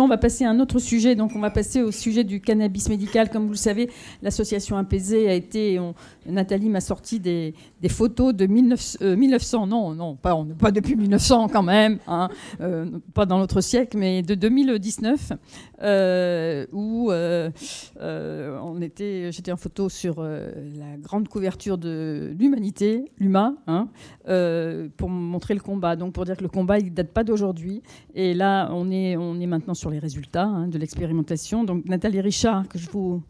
on va passer à un autre sujet. Donc, on va passer au sujet du cannabis médical. Comme vous le savez, l'association Apaisée a été... Nathalie m'a sorti des photos de 1900. Non, pas depuis 1900 quand même. Hein, pas dans notre siècle, mais de 2019, où j'étais en photo sur la grande couverture de l'Humanité, l'UMA, hein, pour montrer le combat. Donc, pour dire que le combat, il ne date pas d'aujourd'hui. Et là, on est maintenant sur les résultats, hein, de l'expérimentation. Donc, Nathalie Richard, que je vous...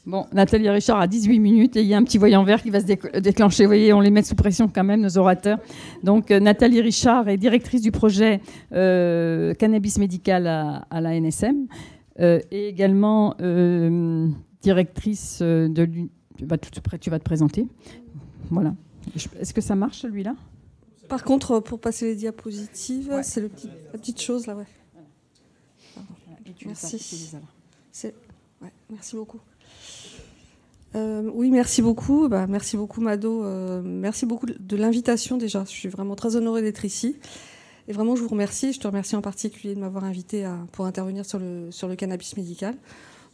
Bon, Nathalie Richard a 18 minutes et il y a un petit voyant vert qui va se déclencher. Vous voyez, on les met sous pression quand même, nos orateurs. Donc, Nathalie Richard est directrice du projet Cannabis médical à la NSM et également directrice de... Tu vas te présenter. Voilà. Est-ce que ça marche, celui-là ? Par contre, pour passer les diapositives, ouais. C'est la petite chose, là, ouais. Merci. Ouais, merci beaucoup. Oui, merci beaucoup. Merci beaucoup, Mado. Merci beaucoup de l'invitation, déjà. Je suis vraiment très honorée d'être ici. Et vraiment, je vous remercie. Je te remercie en particulier de m'avoir invité pour intervenir sur le cannabis médical.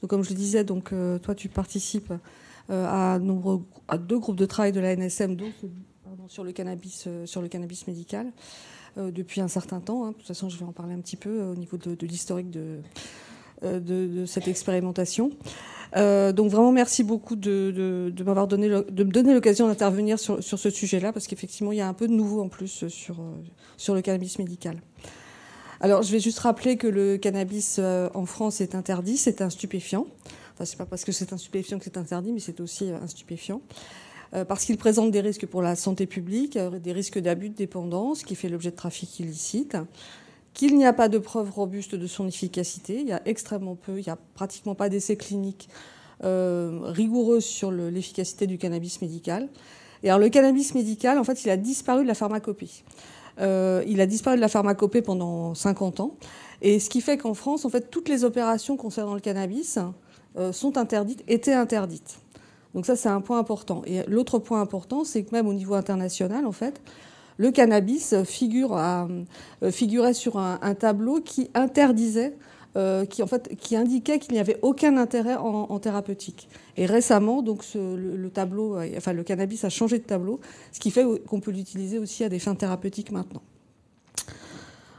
Donc, comme je le disais, toi, tu participes à 2 groupes de travail de la NSM, donc sur le cannabis médical, depuis un certain temps. Hein. De toute façon, je vais en parler un petit peu au niveau de l'historique de cette expérimentation. Donc vraiment, merci beaucoup de me donner l'occasion d'intervenir sur ce sujet-là, parce qu'effectivement, il y a un peu de nouveau en plus sur le cannabis médical. Alors, je vais juste rappeler que le cannabis en France est interdit, c'est un stupéfiant. Enfin, c'est pas parce que c'est un stupéfiant que c'est interdit, mais c'est aussi un stupéfiant. Parce qu'il présente des risques pour la santé publique, des risques d'abus de dépendance, qui fait l'objet de trafic illicite, qu'il n'y a pas de preuves robustes de son efficacité, il y a extrêmement peu, il n'y a pratiquement pas d'essais cliniques rigoureux sur l'efficacité du cannabis médical. Et alors le cannabis médical, en fait, il a disparu de la pharmacopée. Il a disparu de la pharmacopée pendant 50 ans, et ce qui fait qu'en France, en fait, toutes les opérations concernant le cannabis étaient interdites. Donc ça, c'est un point important. Et l'autre point important, c'est que même au niveau international, en fait, le cannabis figurait sur un tableau qui interdisait, qui indiquait qu'il n'y avait aucun intérêt en thérapeutique. Et récemment, donc le cannabis a changé de tableau, ce qui fait qu'on peut l'utiliser aussi à des fins thérapeutiques maintenant.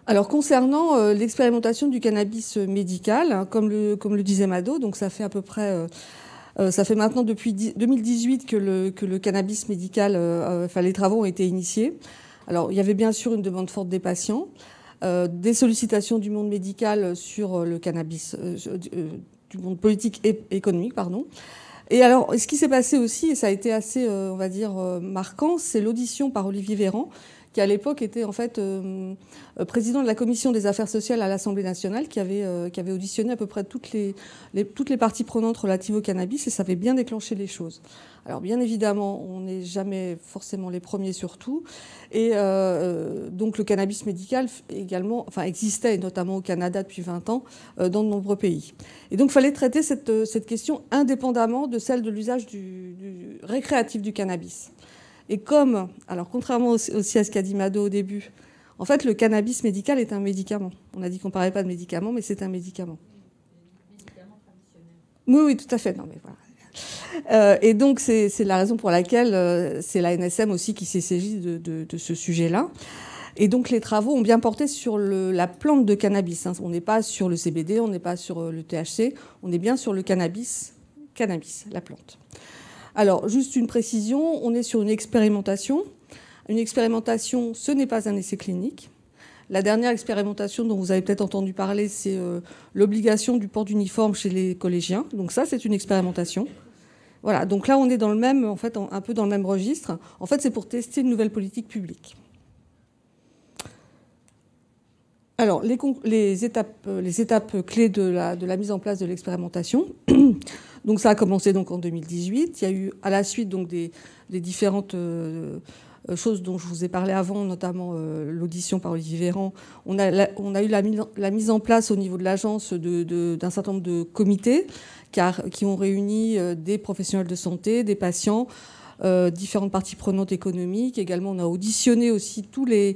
Alors concernant l'expérimentation du cannabis médical, hein, comme le disait Mado, donc ça fait à peu près ça fait maintenant depuis 2018 que le cannabis médical, les travaux ont été initiés. Alors, il y avait bien sûr une demande forte des patients, des sollicitations du monde médical sur le cannabis, du monde politique et économique, pardon. Et alors, ce qui s'est passé aussi, et ça a été assez, on va dire, marquant, c'est l'audition par Olivier Véran, qui à l'époque était en fait président de la commission des affaires sociales à l'Assemblée nationale, qui avait auditionné à peu près toutes les parties prenantes relatives au cannabis, et ça avait bien déclenché les choses. Alors bien évidemment, on n'est jamais forcément les premiers sur tout, et donc le cannabis médical également, existait, notamment au Canada depuis 20 ans, dans de nombreux pays. Et donc il fallait traiter cette question indépendamment de celle de l'usage du récréatif du cannabis. Et contrairement aussi à ce qu'a dit Mado au début, en fait, le cannabis médical est un médicament. On a dit qu'on ne parlait pas de médicament, mais c'est un médicament. Médicament traditionnel. Oui, tout à fait. Non, mais voilà. Et donc, c'est la raison pour laquelle c'est la NSM aussi qui s'est saisie de ce sujet-là. Et donc, les travaux ont bien porté sur la plante de cannabis. Hein. On n'est pas sur le CBD, on n'est pas sur le THC, on est bien sur le cannabis, la plante. Alors, juste une précision, on est sur une expérimentation. Une expérimentation, ce n'est pas un essai clinique. La dernière expérimentation dont vous avez peut-être entendu parler, c'est l'obligation du port d'uniforme chez les collégiens. Donc ça, c'est une expérimentation. Voilà, donc là, on est dans le même, en fait, un peu dans le même registre. En fait, c'est pour tester une nouvelle politique publique. Alors, les étapes clés de la mise en place de l'expérimentation. Donc ça a commencé donc en 2018. Il y a eu à la suite donc des différentes choses dont je vous ai parlé avant, notamment l'audition par Olivier Véran. On a eu la mise en place au niveau de l'agence d'un certain nombre de comités qui ont réuni des professionnels de santé, des patients, différentes parties prenantes économiques. Également, on a auditionné aussi tous les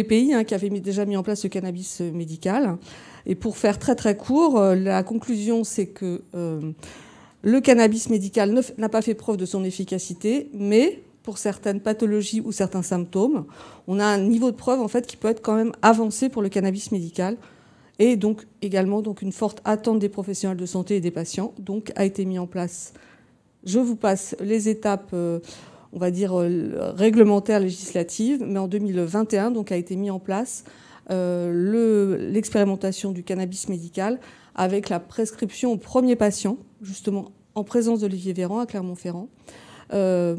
pays qui avaient déjà mis en place le cannabis médical. Et pour faire très très court, la conclusion, c'est que le cannabis médical n'a pas fait preuve de son efficacité, mais pour certaines pathologies ou certains symptômes, on a un niveau de preuve en fait qui peut être quand même avancé pour le cannabis médical. Et donc également une forte attente des professionnels de santé et des patients. Donc a été mis en place, je vous passe les étapes, on va dire réglementaires, législatives, mais en 2021 donc a été mis en place l'expérimentation du cannabis médical avec la prescription au premier patient, justement en présence d'Olivier Véran à Clermont-Ferrand.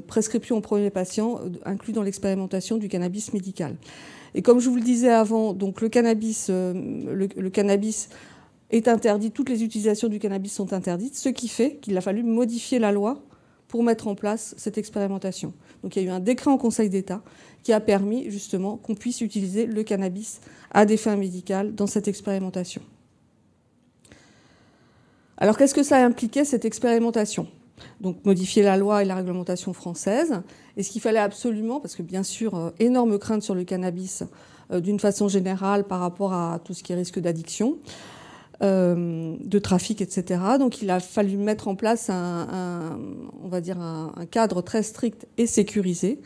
Prescription au premier patient inclus dans l'expérimentation du cannabis médical. Et comme je vous le disais avant, donc le cannabis est interdit, toutes les utilisations du cannabis sont interdites, ce qui fait qu'il a fallu modifier la loi pour mettre en place cette expérimentation. Donc il y a eu un décret en Conseil d'État qui a permis justement qu'on puisse utiliser le cannabis à des fins médicales dans cette expérimentation. Alors qu'est-ce que ça impliquait cette expérimentation ? Donc modifier la loi et la réglementation française. Et ce qu'il fallait absolument, parce que bien sûr, énorme crainte sur le cannabis d'une façon générale par rapport à tout ce qui est risque d'addiction, de trafic, etc. Donc il a fallu mettre en place on va dire un cadre très strict et sécurisé,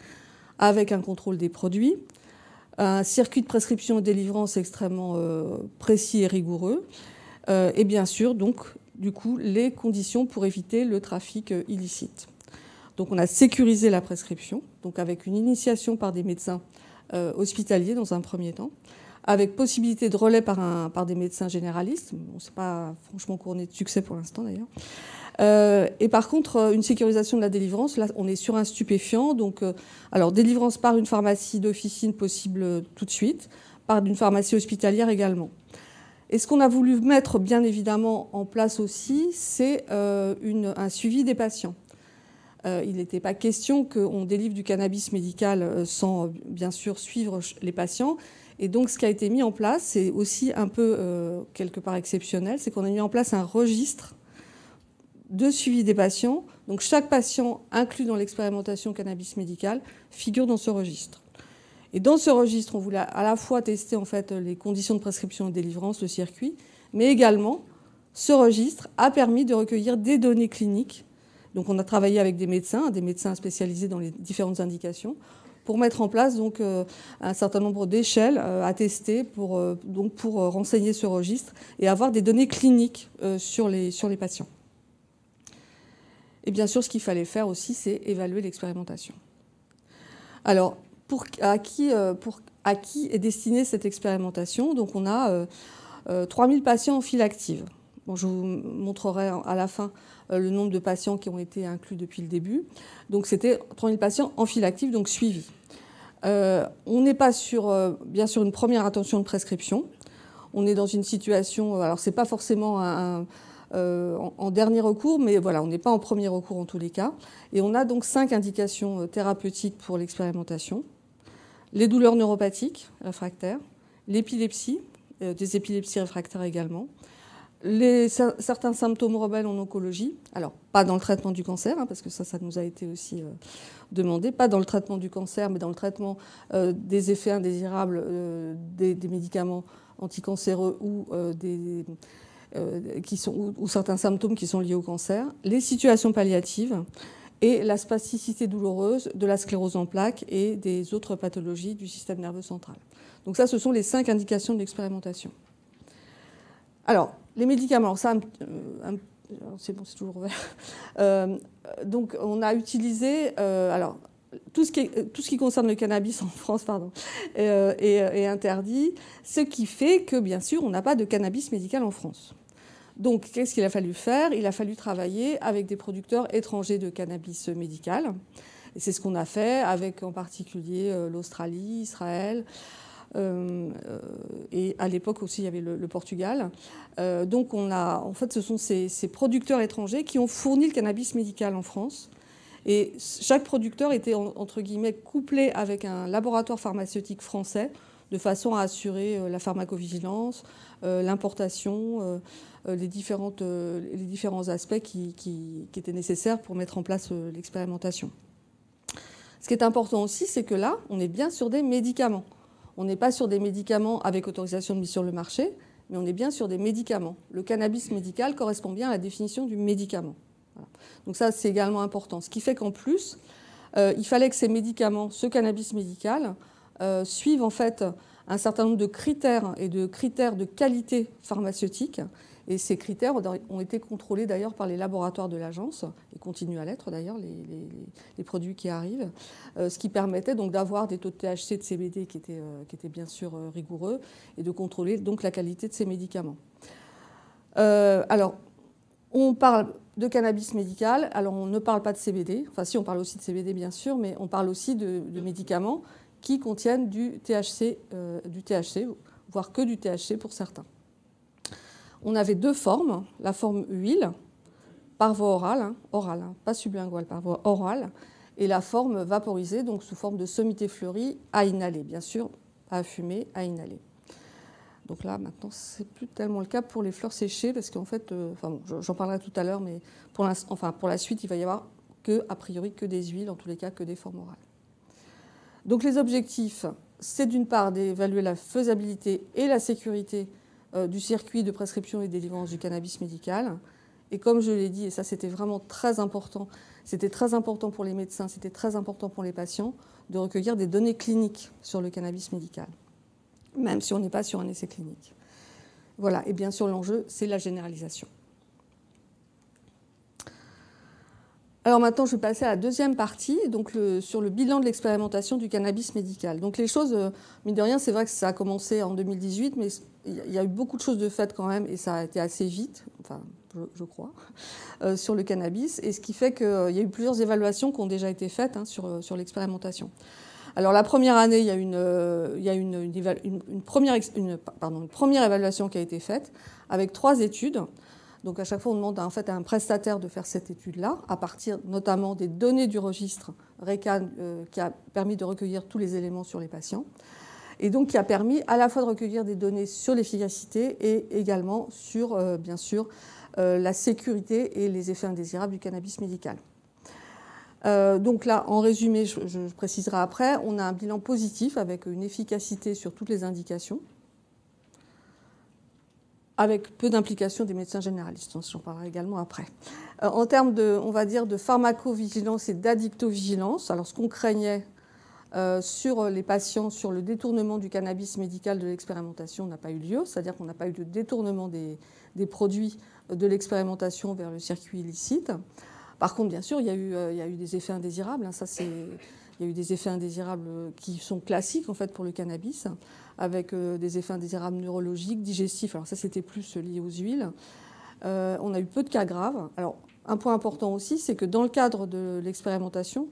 avec un contrôle des produits, un circuit de prescription et délivrance extrêmement précis et rigoureux, et bien sûr, donc, du coup, les conditions pour éviter le trafic illicite. Donc on a sécurisé la prescription, donc avec une initiation par des médecins hospitaliers dans un premier temps, avec possibilité de relais par des médecins généralistes. Bon, c'est pas franchement couronné de succès pour l'instant d'ailleurs. Et par contre, une sécurisation de la délivrance, là on est sur un stupéfiant, donc alors délivrance par une pharmacie d'officine possible tout de suite, par une pharmacie hospitalière également. Et ce qu'on a voulu mettre bien évidemment en place aussi, c'est un suivi des patients. Il n'était pas question qu'on délivre du cannabis médical sans bien sûr suivre les patients. Et donc ce qui a été mis en place, c'est aussi un peu quelque part exceptionnel, c'est qu'on a mis en place un registre de suivi des patients. Donc chaque patient inclus dans l'expérimentation cannabis médical figure dans ce registre. Et dans ce registre, on voulait à la fois tester en fait les conditions de prescription et de délivrance, le circuit, mais également, ce registre a permis de recueillir des données cliniques. Donc on a travaillé avec des médecins spécialisés dans les différentes indications, pour mettre en place donc, un certain nombre d'échelles à tester pour renseigner ce registre et avoir des données cliniques sur les patients. Et bien sûr, ce qu'il fallait faire aussi, c'est évaluer l'expérimentation. Alors, à qui est destinée cette expérimentation? Donc on a 3000 patients en file active. Bon, je vous montrerai à la fin le nombre de patients qui ont été inclus depuis le début. Donc c'était 3000 patients en file active, donc suivis. On n'est pas sur, bien sûr, une première attention de prescription. On est dans une situation, alors c'est pas forcément en dernier recours, mais voilà, on n'est pas en premier recours en tous les cas. Et on a donc 5 indications thérapeutiques pour l'expérimentation. Les douleurs neuropathiques réfractaires, l'épilepsie, des épilepsies réfractaires également, certains symptômes rebelles en oncologie, alors pas dans le traitement du cancer, parce que ça nous a été aussi demandé, pas dans le traitement du cancer, mais dans le traitement des effets indésirables des médicaments anticancéreux ou certains symptômes qui sont liés au cancer, les situations palliatives et la spasticité douloureuse de la sclérose en plaques et des autres pathologies du système nerveux central. Donc ça, ce sont les 5 indications de l'expérimentation. Alors, les médicaments, alors ça, c'est bon, c'est toujours vert. Donc on a utilisé, alors tout ce qui concerne le cannabis en France, est interdit, ce qui fait que bien sûr on n'a pas de cannabis médical en France. Donc qu'est-ce qu'il a fallu faire? Il a fallu travailler avec des producteurs étrangers de cannabis médical. Et c'est ce qu'on a fait avec en particulier l'Australie, Israël. Et à l'époque aussi, il y avait le Portugal. Donc, en fait, ce sont ces producteurs étrangers qui ont fourni le cannabis médical en France. Et chaque producteur était, entre guillemets, couplé avec un laboratoire pharmaceutique français de façon à assurer la pharmacovigilance, l'importation, les différents aspects qui étaient nécessaires pour mettre en place l'expérimentation. Ce qui est important aussi, c'est que là, on est bien sur des médicaments. On n'est pas sur des médicaments avec autorisation de mise sur le marché, mais on est bien sur des médicaments. Le cannabis médical correspond bien à la définition du médicament. Voilà. Donc ça, c'est également important. Ce qui fait qu'en plus, il fallait que ces médicaments, ce cannabis médical, suivent en fait un certain nombre de critères et de critères de qualité pharmaceutique. Et ces critères ont été contrôlés d'ailleurs par les laboratoires de l'agence, et continuent à l'être d'ailleurs, les produits qui arrivent, ce qui permettait donc d'avoir des taux de THC, de CBD qui étaient bien sûr rigoureux, et de contrôler donc la qualité de ces médicaments. Alors, on parle de cannabis médical, alors on ne parle pas de CBD, enfin si on parle aussi de CBD bien sûr, mais on parle aussi de médicaments qui contiennent du THC, voire que du THC pour certains. On avait deux formes, la forme huile, par voie orale, pas sublinguale, par voie orale, et la forme vaporisée, donc sous forme de sommité fleurie à inhaler, bien sûr, pas à fumer, à inhaler. Donc là, maintenant, c'est plus tellement le cas pour les fleurs séchées, parce qu'en fait, j'en parlerai tout à l'heure, mais pour la suite, il va y avoir a priori que des huiles, en tous les cas, que des formes orales. Donc les objectifs, c'est d'une part d'évaluer la faisabilité et la sécurité du circuit de prescription et de délivrance du cannabis médical. Et comme je l'ai dit, et ça c'était vraiment très important, c'était très important pour les médecins, c'était très important pour les patients, de recueillir des données cliniques sur le cannabis médical, même si on n'est pas sur un essai clinique. Voilà, et bien sûr l'enjeu, c'est la généralisation. Alors maintenant, je vais passer à la deuxième partie, donc sur le bilan de l'expérimentation du cannabis médical. Donc les choses, mine de rien, c'est vrai que ça a commencé en 2018, mais il y a eu beaucoup de choses de faites quand même, et ça a été assez vite, enfin, je crois, sur le cannabis, et ce qui fait qu'il y a eu plusieurs évaluations qui ont déjà été faites sur l'expérimentation. Alors la première année, il y a une première évaluation qui a été faite, avec 3 études. Donc à chaque fois, on demande en fait à un prestataire de faire cette étude-là, à partir notamment des données du registre RECAN qui a permis de recueillir tous les éléments sur les patients, et donc qui a permis à la fois de recueillir des données sur l'efficacité et également sur, bien sûr, la sécurité et les effets indésirables du cannabis médical. Donc là, en résumé, je préciserai après, on a un bilan positif avec une efficacité sur toutes les indications, avec peu d'implication des médecins généralistes, j'en parlerai également après. En termes de pharmacovigilance et d'addictovigilance, alors ce qu'on craignait sur les patients, sur le détournement du cannabis médical de l'expérimentation n'a pas eu lieu, c'est-à-dire qu'on n'a pas eu de détournement des produits de l'expérimentation vers le circuit illicite. Par contre, bien sûr, il y a eu des effets indésirables, il y a eu des effets indésirables qui sont classiques en fait pour le cannabis, avec des effets indésirables neurologiques, digestifs. Alors ça, c'était plus lié aux huiles. On a eu peu de cas graves. Alors, un point important aussi, c'est que dans le cadre de l'expérimentation,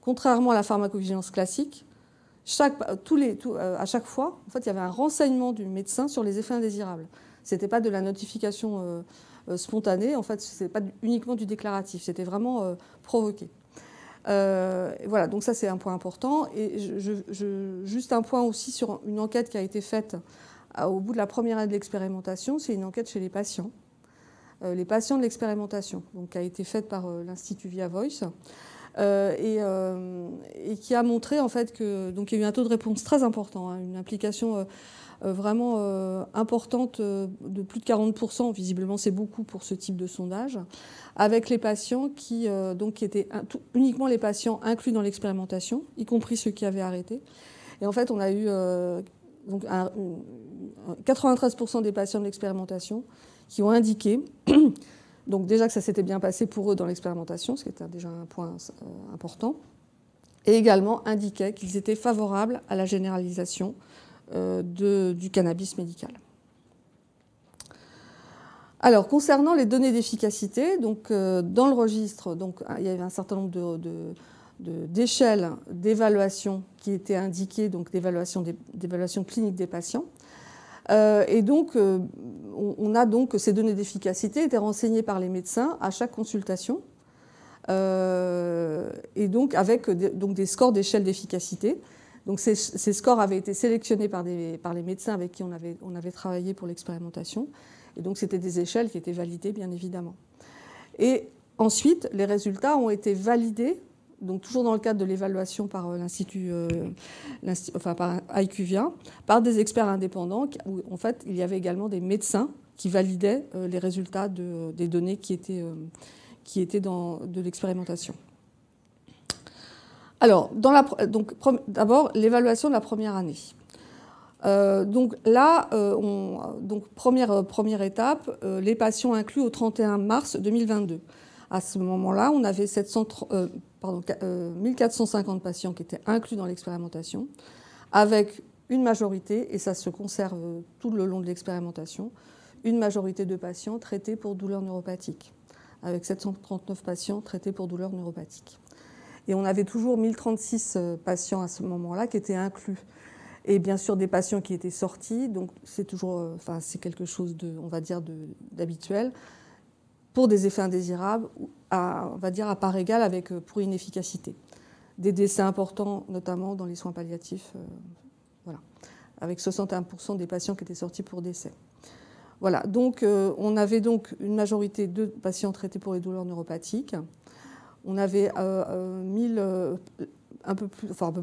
contrairement à la pharmacovigilance classique, à chaque fois, en fait, il y avait un renseignement du médecin sur les effets indésirables. Ce n'était pas de la notification spontanée, en fait, ce n'était pas uniquement du déclaratif, c'était vraiment provoqué. Voilà, donc ça c'est un point important. Et juste un point aussi sur une enquête qui a été faite au bout de la première année de l'expérimentation, c'est une enquête chez les patients de l'expérimentation, donc qui a été faite par l'Institut Via Voice, et qui a montré en fait que donc il y a eu un taux de réponse très important, une implication vraiment importante de plus de 40%, visiblement c'est beaucoup pour ce type de sondage, avec les patients qui étaient uniquement les patients inclus dans l'expérimentation, y compris ceux qui avaient arrêté. Et en fait, on a eu 93% des patients de l'expérimentation qui ont indiqué donc déjà que ça s'était bien passé pour eux dans l'expérimentation, ce qui était déjà un point important, et également indiquaient qu'ils étaient favorables à la généralisation du cannabis médical. Alors, concernant les données d'efficacité, donc, dans le registre, donc, il y avait un certain nombre d'échelles d'évaluation qui étaient indiquées, donc d'évaluation clinique des patients. Et donc, on a donc ces données d'efficacité étaient renseignées par les médecins à chaque consultation, et donc avec des scores d'échelle d'efficacité. Donc ces scores avaient été sélectionnés par les médecins avec qui on avait travaillé pour l'expérimentation. Et donc c'était des échelles qui étaient validées, bien évidemment. Et ensuite, les résultats ont été validés donc toujours dans le cadre de l'évaluation par par IQVIA, par des experts indépendants, où en fait il y avait également des médecins qui validaient les résultats des données qui étaient de l'expérimentation. Alors, d'abord, l'évaluation de la première année. Donc là, première étape, les patients inclus au 31 mars 2022. À ce moment-là, on avait 1450 patients qui étaient inclus dans l'expérimentation, avec une majorité, et ça se conserve tout le long de l'expérimentation, une majorité de patients traités pour douleurs neuropathiques, avec 739 patients traités pour douleurs neuropathiques. Et on avait toujours 1036 patients à ce moment-là qui étaient inclus. Et bien sûr, des patients qui étaient sortis, donc c'est toujours, c'est quelque chose on va dire, d'habituel, pour des effets indésirables, on va dire à part égale pour inefficacité. Des décès importants, notamment dans les soins palliatifs, voilà, avec 61% des patients qui étaient sortis pour décès. Voilà, donc on avait donc une majorité de patients traités pour les douleurs neuropathiques. On avait à peu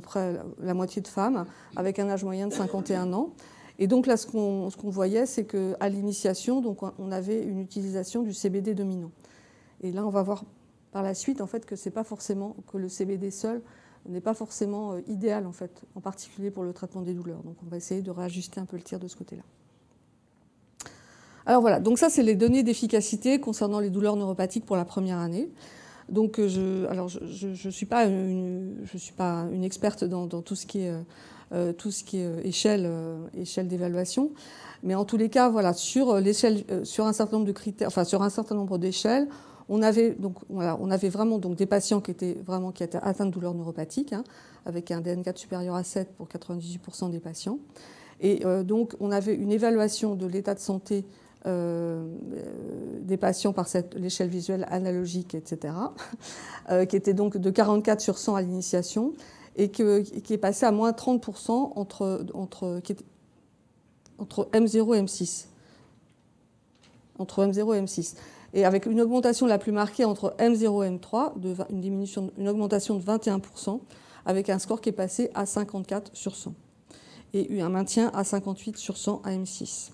près la moitié de femmes, avec un âge moyen de 51 ans. Et donc là, ce qu'on voyait, c'est qu'à l'initiation, donc, on avait une utilisation du CBD dominant. Et là, on va voir par la suite en fait, que le CBD seul n'est pas forcément idéal, en fait, en particulier pour le traitement des douleurs. Donc on va essayer de réajuster un peu le tir de ce côté-là. Alors voilà, donc ça, c'est les données d'efficacité concernant les douleurs neuropathiques pour la première année. Donc, je suis pas une experte dans tout ce qui est échelle d'évaluation, mais en tous les cas, voilà, sur l'échelle, sur un certain nombre de critères, sur un certain nombre d'échelles, on avait vraiment donc des patients qui étaient atteints de douleurs neuropathiques, avec un DN4 supérieur à 7 pour 98% des patients, et donc on avait une évaluation de l'état de santé des patients par l'échelle visuelle analogique, etc., qui était donc de 44 sur 100 à l'initiation et qui est passé à moins 30% entre M0 et M6. Entre M0 et M6. Et avec une augmentation la plus marquée entre M0 et M3, une augmentation de 21%, avec un score qui est passé à 54 sur 100. Et un maintien à 58 sur 100 à M6.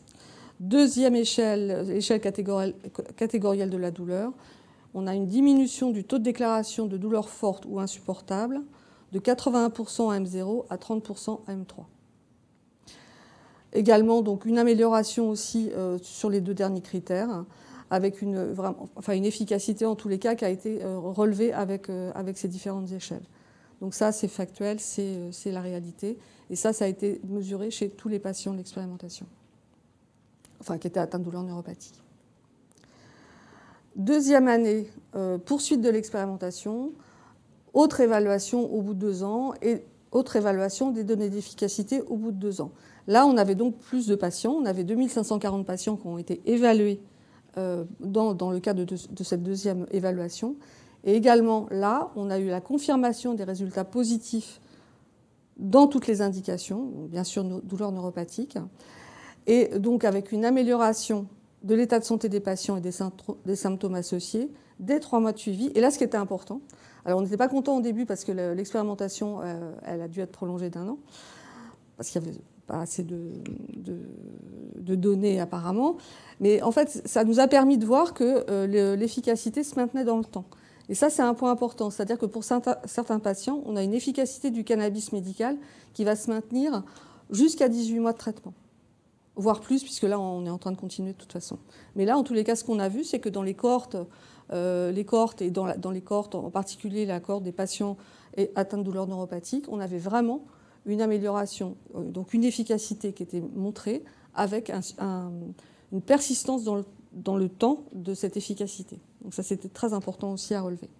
Deuxième échelle catégorielle de la douleur, on a une diminution du taux de déclaration de douleur forte ou insupportable de 81% à M0 à 30% à M3. Également, donc, une amélioration aussi sur les deux derniers critères, avec une efficacité en tous les cas qui a été relevée avec ces différentes échelles. Donc ça, c'est factuel, c'est la réalité. Et ça a été mesuré chez tous les patients de l'expérimentation. Qui étaient atteints de douleurs neuropathiques. Deuxième année, poursuite de l'expérimentation, autre évaluation au bout de 2 ans et autre évaluation des données d'efficacité au bout de 2 ans. Là, on avait donc plus de patients, on avait 2540 patients qui ont été évalués dans le cadre de cette deuxième évaluation. Et également, là, on a eu la confirmation des résultats positifs dans toutes les indications, bien sûr douleurs neuropathiques, et donc avec une amélioration de l'état de santé des patients et des symptômes associés dès 3 mois de suivi. Et là, ce qui était important, alors on n'était pas content au début parce que l'expérimentation, elle a dû être prolongée d'1 an, parce qu'il n'y avait pas assez de données apparemment, mais en fait, ça nous a permis de voir que l'efficacité se maintenait dans le temps. Et ça, c'est un point important, c'est-à-dire que pour certains patients, on a une efficacité du cannabis médical qui va se maintenir jusqu'à 18 mois de traitement. Voire plus, puisque là, on est en train de continuer de toute façon. Mais là, en tous les cas, ce qu'on a vu, c'est que dans les cohortes, et dans les cohortes, en particulier la cohorte des patients atteints de douleurs neuropathiques, on avait vraiment une amélioration, donc une efficacité qui était montrée avec une persistance dans le temps de cette efficacité. Donc ça, c'était très important aussi à relever.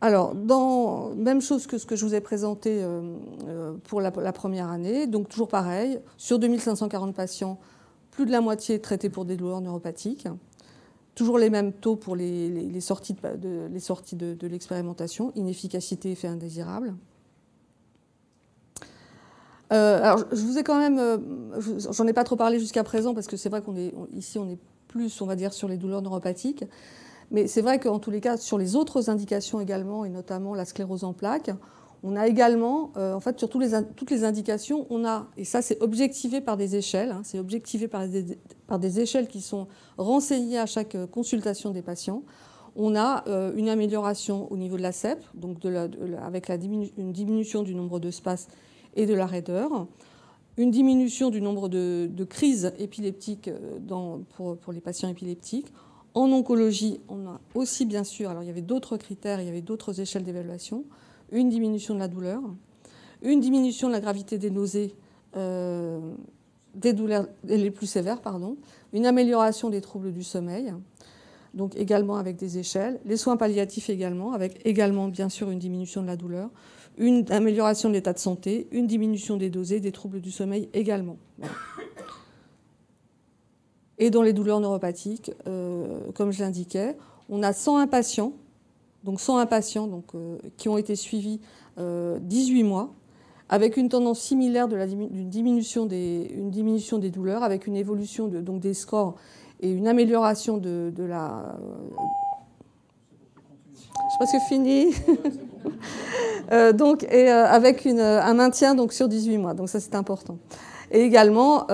Alors, même chose que ce que je vous ai présenté pour la première année, donc toujours pareil, sur 2540 patients, plus de la moitié traités pour des douleurs neuropathiques, toujours les mêmes taux pour les sorties de l'expérimentation, inefficacité, effet indésirable. Alors, je vous ai quand même, j'en ai pas trop parlé jusqu'à présent parce que c'est vrai ici on est plus, on va dire, sur les douleurs neuropathiques. Mais c'est vrai qu'en tous les cas, sur les autres indications également, et notamment la sclérose en plaques, on a également, en fait, sur toutes les indications, on a, et ça c'est objectivé par des échelles, hein, c'est objectivé par des échelles qui sont renseignées à chaque consultation des patients. On a une amélioration au niveau de la CEP, donc avec une diminution du nombre de spaces et de la raideur, une diminution du nombre de crises épileptiques pour les patients épileptiques. En oncologie, on a aussi bien sûr, alors il y avait d'autres critères, il y avait d'autres échelles d'évaluation, une diminution de la douleur, une diminution de la gravité des nausées, des douleurs les plus sévères, pardon, une amélioration des troubles du sommeil, donc également avec des échelles, les soins palliatifs également, avec également bien sûr une diminution de la douleur, une amélioration de l'état de santé, une diminution des dosés, des troubles du sommeil également. Voilà. Et dans les douleurs neuropathiques, comme je l'indiquais, on a 101 patients, qui ont été suivis 18 mois, avec une tendance similaire d'une diminution des douleurs, avec une évolution donc des scores et une amélioration de la... Je pense que c'est fini. Avec un maintien donc, sur 18 mois. Donc ça, c'est important. Et également,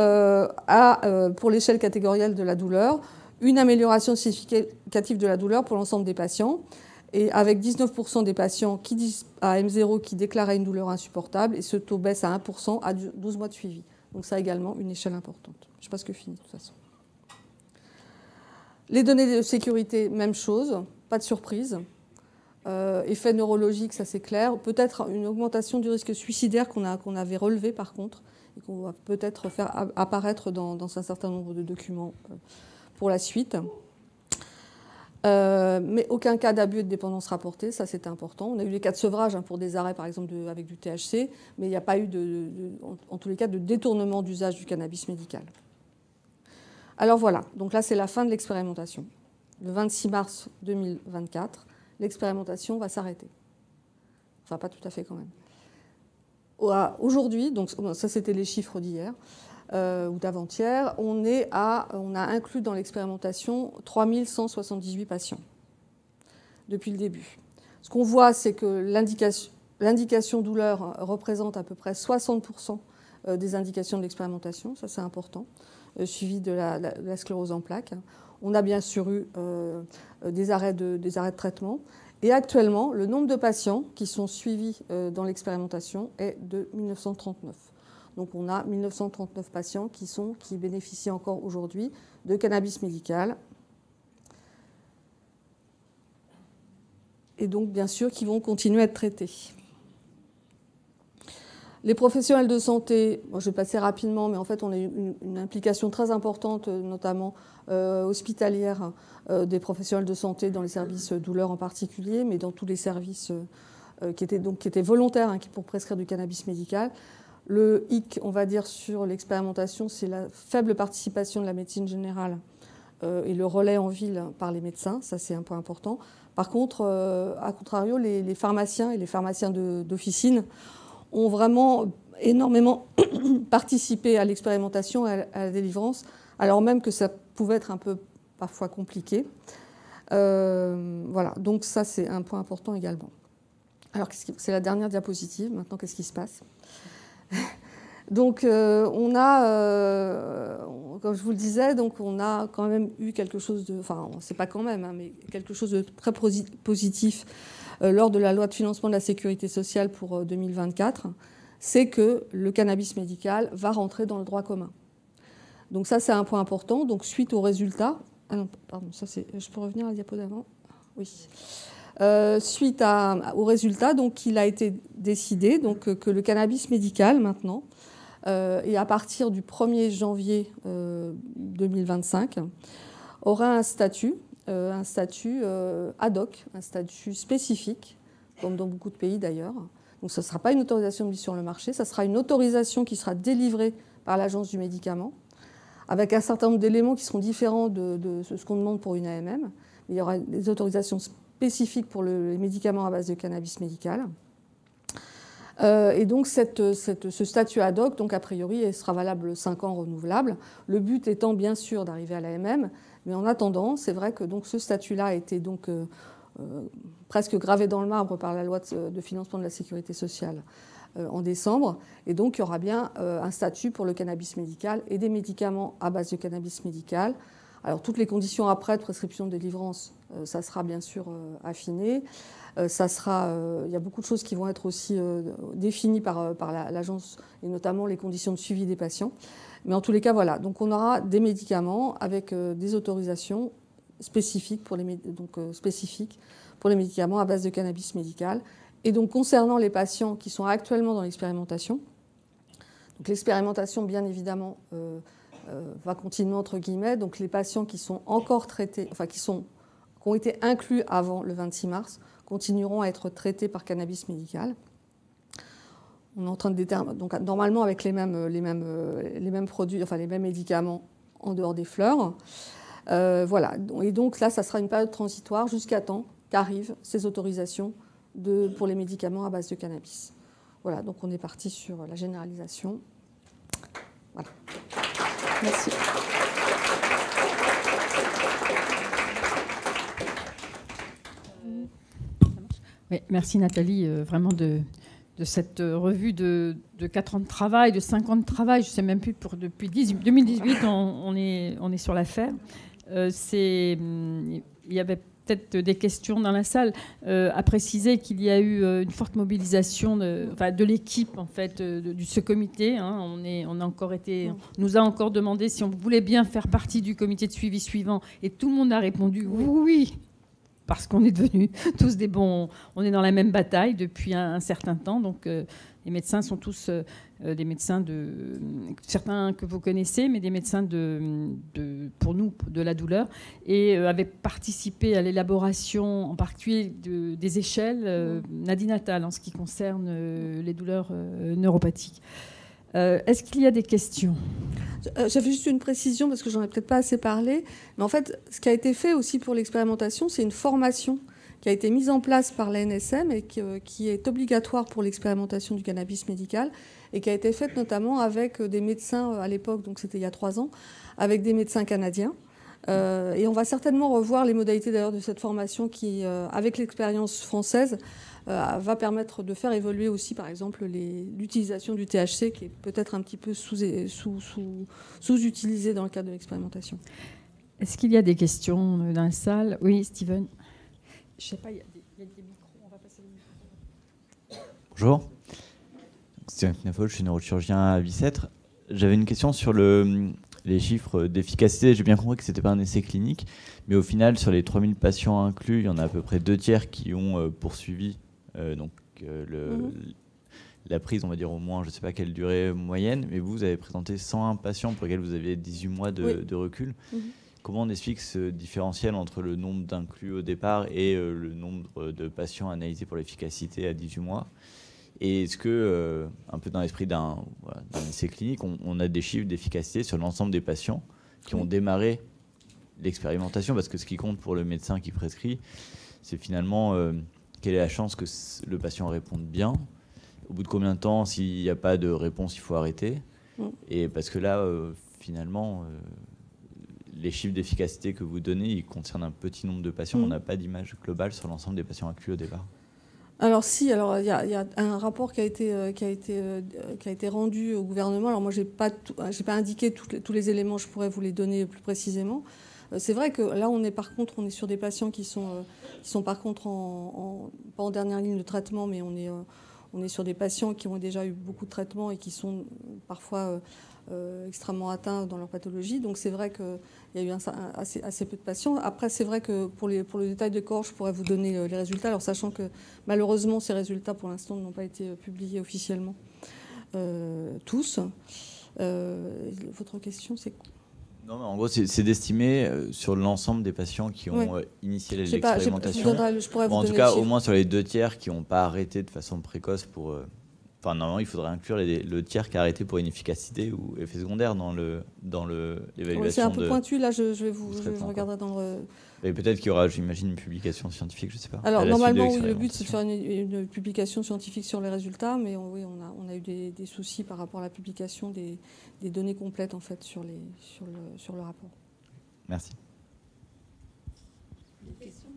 pour l'échelle catégorielle de la douleur, une amélioration significative de la douleur pour l'ensemble des patients, et avec 19% des patients qui disent à M0 qui déclaraient une douleur insupportable, et ce taux baisse à 1% à 12 mois de suivi. Donc ça également, une échelle importante. Je ne sais pas ce que fini, de toute façon. Les données de sécurité, même chose, pas de surprise. Effet neurologique, ça c'est clair. Peut-être une augmentation du risque suicidaire qu'on avait relevé par contre, et qu'on va peut-être faire apparaître dans un certain nombre de documents pour la suite. Mais aucun cas d'abus et de dépendance rapporté, ça c'était important. On a eu des cas de sevrage pour des arrêts par exemple avec du THC, mais il n'y a pas eu en tous les cas de détournement d'usage du cannabis médical. Alors voilà, donc là c'est la fin de l'expérimentation. Le 26 mars 2024, l'expérimentation va s'arrêter. Enfin pas tout à fait quand même. Aujourd'hui, donc ça c'était les chiffres d'hier, ou d'avant-hier, on a inclus dans l'expérimentation 3178 patients depuis le début. Ce qu'on voit, c'est que l'indication douleur représente à peu près 60% des indications de l'expérimentation, ça c'est important, suivi de la sclérose en plaques. On a bien sûr eu des arrêts de traitement. Et actuellement, le nombre de patients qui sont suivis dans l'expérimentation est de 1939. Donc on a 1939 patients qui bénéficient encore aujourd'hui de cannabis médical. Et donc, bien sûr, qui vont continuer à être traités. Les professionnels de santé, je vais passer rapidement, mais en fait, on a une implication très importante, notamment hospitalière, des professionnels de santé dans les services douleurs en particulier, mais dans tous les services qui étaient volontaires pour prescrire du cannabis médical. Le hic, on va dire, sur l'expérimentation, c'est la faible participation de la médecine générale et le relais en ville par les médecins. Ça, c'est un point important. Par contre, à contrario, les pharmaciens et les pharmaciens d'officine ont vraiment énormément participé à l'expérimentation et à la délivrance, alors même que ça pouvait être un peu parfois compliqué. Voilà, donc ça, c'est un point important également. Alors, c'est la dernière diapositive. Maintenant, qu'est-ce qui se passe ? Donc, on a, comme je vous le disais, donc on a quand même eu quelque chose de, enfin, c'est pas quand même, hein, mais quelque chose de très positif lors de la loi de financement de la sécurité sociale pour 2024, c'est que le cannabis médical va rentrer dans le droit commun. Donc ça, c'est un point important. Donc suite aux résultats, ah non, pardon, ça c'est, je peux revenir à la diapo d'avant ? Oui. Suite aux résultats, donc il a été décidé donc que le cannabis médical maintenant, et à partir du 1er janvier 2025, aura un statut ad hoc, un statut spécifique, comme dans beaucoup de pays d'ailleurs. Donc ce ne sera pas une autorisation de mise sur le marché, ça sera une autorisation qui sera délivrée par l'Agence du médicament, avec un certain nombre d'éléments qui seront différents de ce qu'on demande pour une AMM. Il y aura des autorisations spécifiques pour les médicaments à base de cannabis médical. Et donc ce statut ad hoc, donc a priori, sera valable 5 ans renouvelable. Le but étant bien sûr d'arriver à l'AMM, mais en attendant, c'est vrai que donc, ce statut-là a été donc, presque gravé dans le marbre par la loi de financement de la sécurité sociale en décembre. Et donc il y aura bien un statut pour le cannabis médical et des médicaments à base de cannabis médical. Alors toutes les conditions après de prescription de délivrance, ça sera bien sûr affiné. Il y a beaucoup de choses qui vont être aussi définies par l'agence, et notamment les conditions de suivi des patients. Mais en tous les cas, voilà. Donc on aura des médicaments avec des autorisations spécifiques pour les médicaments à base de cannabis médical. Et donc concernant les patients qui sont actuellement dans l'expérimentation, donc l'expérimentation, bien évidemment, va continuer entre guillemets. Donc les patients qui sont encore traités, enfin qui ont été inclus avant le 26 mars, continueront à être traités par cannabis médical. On est en train de déterminer, donc normalement avec les mêmes produits, enfin les mêmes médicaments en dehors des fleurs. Voilà. Et donc là, ça sera une période transitoire jusqu'à temps qu'arrivent ces autorisations pour les médicaments à base de cannabis. Voilà. Donc on est parti sur la généralisation. Voilà. Merci. Oui, merci Nathalie, vraiment de cette revue de 4 ans de travail, de 5 ans de travail. Je ne sais même plus, depuis 2018, on est sur l'affaire. Il y avait peut-être des questions dans la salle. À préciser qu'il y a eu une forte mobilisation de l'équipe en fait, de ce comité. Hein. On nous a encore demandé si on voulait bien faire partie du comité de suivi suivant. Et tout le monde a répondu oui. Parce qu'on est devenus tous des bons... On est dans la même bataille depuis un certain temps. Donc, les médecins sont tous des médecins certains que vous connaissez, mais des médecins pour nous, de la douleur, et avaient participé à l'élaboration, en particulier des échelles nadinatales en ce qui concerne les douleurs neuropathiques. Est-ce qu'il y a des questions ? J'avais juste une précision, parce que j'en ai peut-être pas assez parlé. Mais en fait, ce qui a été fait aussi pour l'expérimentation, c'est une formation qui a été mise en place par l'ANSM et qui est obligatoire pour l'expérimentation du cannabis médical et qui a été faite notamment avec des médecins à l'époque, donc c'était il y a 3 ans, avec des médecins canadiens. Et on va certainement revoir les modalités d'ailleurs de cette formation qui, avec l'expérience française, va permettre de faire évoluer aussi, par exemple, l'utilisation du THC, qui est peut-être un petit peu sous-utilisé dans le cadre de l'expérimentation. Est-ce qu'il y a des questions dans la salle ? Oui, Steven. Je ne sais pas, il y a des micros, on va passer les micros. Bonjour, Steven Knafol, je suis neurochirurgien à Bicêtre. J'avais une question sur les chiffres d'efficacité. J'ai bien compris que ce n'était pas un essai clinique, mais au final, sur les 3000 patients inclus, il y en a à peu près 2/3 qui ont poursuivi la prise, on va dire au moins, je ne sais pas quelle durée moyenne, mais vous avez présenté 101 patients pour lesquels vous aviez 18 mois de recul. Comment on explique ce différentiel entre le nombre d'inclus au départ et le nombre de patients analysés pour l'efficacité à 18 mois ? Et est-ce que, un peu dans l'esprit d'un essai clinique, on a des chiffres d'efficacité sur l'ensemble des patients qui ont démarré l'expérimentation ? Parce que ce qui compte pour le médecin qui prescrit, c'est finalement quelle est la chance que le patient réponde bien ? Au bout de combien de temps, s'il n'y a pas de réponse, il faut arrêter ? Et parce que là, finalement, les chiffres d'efficacité que vous donnez, ils concernent un petit nombre de patients. On n'a pas d'image globale sur l'ensemble des patients inclus au départ. Alors il y a un rapport qui a été rendu au gouvernement. Alors moi, j'ai pas indiqué tous les éléments. Je pourrais vous les donner plus précisément. C'est vrai que là, on est sur des patients qui sont par contre pas en dernière ligne de traitement, mais on est sur des patients qui ont déjà eu beaucoup de traitements et qui sont parfois extrêmement atteints dans leur pathologie. Donc c'est vrai qu'il y a eu assez peu de patients. Après, c'est vrai que pour le détail de cohorte, je pourrais vous donner les résultats, alors sachant que malheureusement, ces résultats, pour l'instant, n'ont pas été publiés officiellement tous. Votre question, c'est quoi ? Non, mais en gros, c'est d'estimer sur l'ensemble des patients qui ont initié l'expérimentation. Je pourrais vous en donner tout cas, le chiffre. au moins sur les 2/3 qui n'ont pas arrêté de façon précoce pour Enfin, normalement, il faudrait inclure le tiers qui a arrêté pour inefficacité ou effet secondaire dans l'évaluation. C'est un peu pointu, là, je regarderai dans le... Et peut-être qu'il y aura, j'imagine, une publication scientifique, je ne sais pas. Alors, normalement, oui, le but, c'est de faire une publication scientifique sur les résultats, mais oui, on a eu des soucis par rapport à la publication des données complètes, en fait, sur le rapport. Merci. Des questions,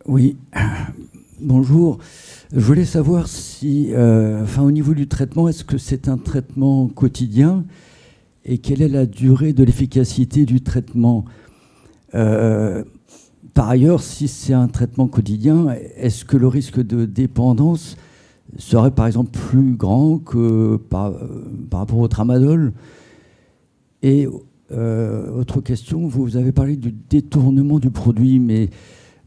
Oui, bonjour. Je voulais savoir si, au niveau du traitement, est-ce que c'est un traitement quotidien et quelle est la durée de l'efficacité du traitement? Par ailleurs, si c'est un traitement quotidien, est-ce que le risque de dépendance serait par exemple plus grand que par rapport au tramadol? Et autre question, vous avez parlé du détournement du produit, mais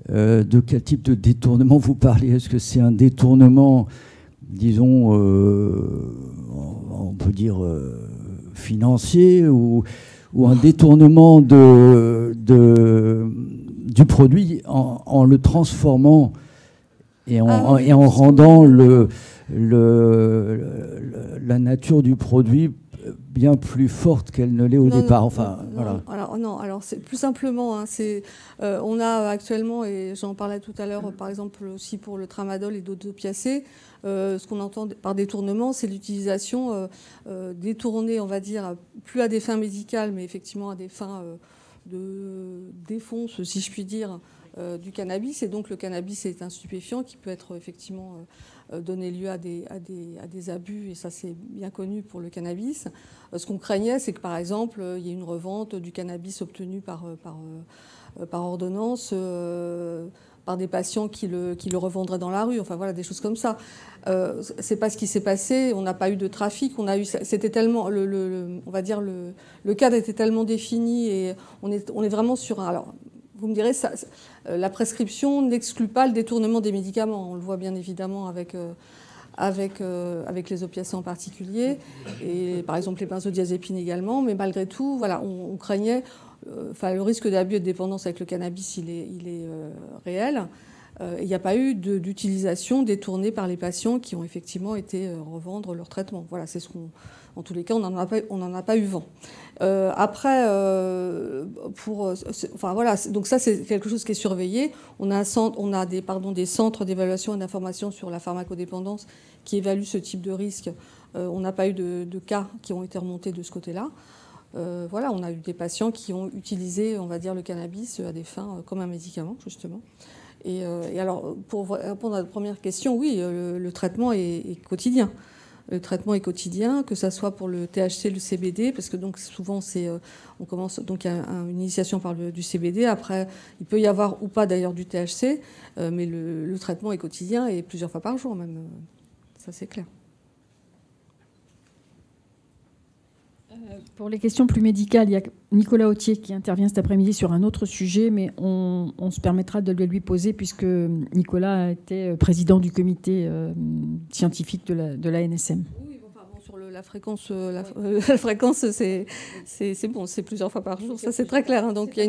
de quel type de détournement vous parlez? Est-ce que c'est un détournement, disons, on peut dire financier, ou un détournement du produit en le transformant et en rendant la nature du produit bien plus forte qu'elle ne l'est au départ. Voilà. Alors c'est plus simplement, on a actuellement, et j'en parlais tout à l'heure, par exemple aussi pour le tramadol et d'autres opiacés, ce qu'on entend par détournement, c'est l'utilisation détournée, on va dire, plus à des fins médicales, mais effectivement à des fins de défonce, si je puis dire, du cannabis. Et donc le cannabis est un stupéfiant qui peut être effectivement donner lieu à des abus, et ça c'est bien connu pour le cannabis. Ce qu'on craignait, c'est que par exemple, il y ait une revente du cannabis obtenu par ordonnance, par des patients qui le revendraient dans la rue, enfin voilà, des choses comme ça. C'est pas ce qui s'est passé, on n'a pas eu de trafic, c'était tellement, on va dire, le cadre était tellement défini, et on est vraiment sur un... Alors, vous me direz, la prescription n'exclut pas le détournement des médicaments. On le voit bien évidemment avec les opiacés en particulier, et par exemple les benzodiazépines également. Mais malgré tout, voilà, on craignait... le risque d'abus et de dépendance avec le cannabis, il est réel. Il n'y a pas eu d'utilisation détournée par les patients qui ont effectivement été revendre leur traitement. Voilà, c'est ce qu'on... En tous les cas, on n'en a pas eu vent. Après, voilà, donc ça, c'est quelque chose qui est surveillé. On a des centres d'évaluation et d'information sur la pharmacodépendance qui évaluent ce type de risque. On n'a pas eu de cas qui ont été remontés de ce côté-là. Voilà, on a eu des patients qui ont utilisé, on va dire, le cannabis à des fins comme un médicament, justement. Et alors, pour répondre à la première question, oui, le traitement est quotidien. Le traitement est quotidien, que ça soit pour le THC, le CBD, parce que donc souvent on commence donc une initiation par du CBD. Après, il peut y avoir ou pas d'ailleurs du THC, mais le traitement est quotidien et plusieurs fois par jour même. Ça c'est clair. Pour les questions plus médicales, il y a Nicolas Autier qui intervient cet après-midi sur un autre sujet, mais on se permettra de le lui poser puisque Nicolas a été président du comité scientifique de la NSM. Oui, sur la fréquence, la fréquence, c'est bon, c'est plusieurs fois par jour, ça c'est très clair. Hein. Donc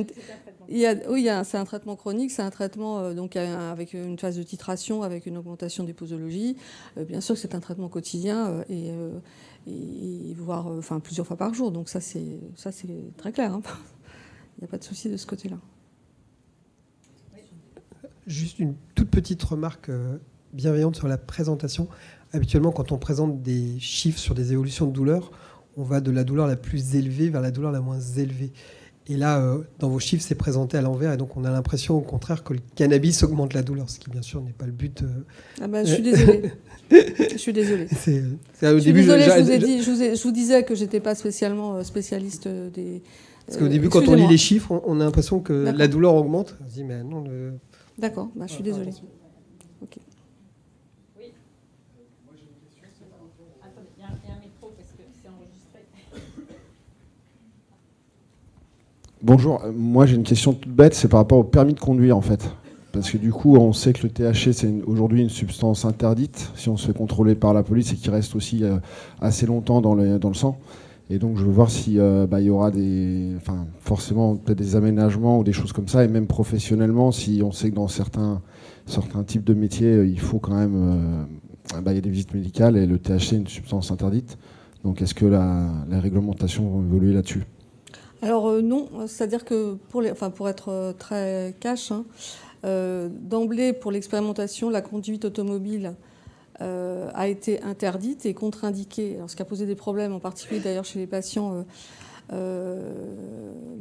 c'est un traitement chronique, c'est un traitement donc avec une phase de titration, avec une augmentation des posologies. Bien sûr que c'est un traitement quotidien et voire plusieurs fois par jour. Donc ça c'est très clair. Hein. Il n'y a pas de souci de ce côté-là. Juste une toute petite remarque bienveillante sur la présentation. Habituellement, quand on présente des chiffres sur des évolutions de douleur, on va de la douleur la plus élevée vers la douleur la moins élevée. Et là, dans vos chiffres, c'est présenté à l'envers, et donc on a l'impression au contraire que le cannabis augmente la douleur, ce qui bien sûr n'est pas le but. Je suis désolée. Je suis désolée. Je vous disais que j'étais pas spécialement spécialiste des... Parce qu'au début, quand on lit les chiffres, on a l'impression que la douleur augmente. On se dit, mais non... D'accord, je suis désolée. Ok. Oui. Moi, j'ai une question. Attendez, il y a un micro parce que c'est enregistré. Bonjour, moi j'ai une question toute bête, c'est par rapport au permis de conduire en fait. Parce que du coup, on sait que le THC, c'est aujourd'hui une substance interdite si on se fait contrôler par la police et qui reste aussi assez longtemps dans le sang. Et donc je veux voir si il y aura forcément peut-être des aménagements ou des choses comme ça, et même professionnellement, si on sait que dans certains types de métiers, il faut quand même, il y a des visites médicales et le THC est une substance interdite. Donc est-ce que les réglementations vont évoluer là-dessus ? Alors non, c'est-à-dire que pour être très cash, d'emblée pour l'expérimentation, la conduite automobile a été interdite et contre-indiquée, ce qui a posé des problèmes, en particulier d'ailleurs chez les patients,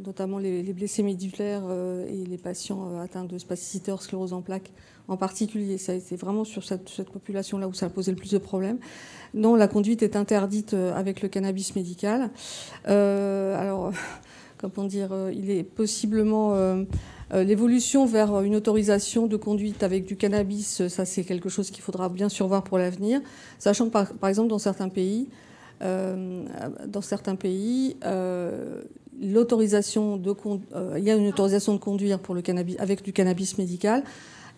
notamment les blessés médulaires et les patients atteints de spasticité hors sclérose en plaques en particulier. Ça a été vraiment sur cette population-là où ça a posé le plus de problèmes. Non, la conduite est interdite avec le cannabis médical. Alors, comment dire, il est possiblement... l'évolution vers une autorisation de conduite avec du cannabis, ça c'est quelque chose qu'il faudra bien surveiller pour l'avenir, sachant que par exemple dans certains pays, l'autorisation il y a une autorisation de conduire pour le cannabis avec du cannabis médical,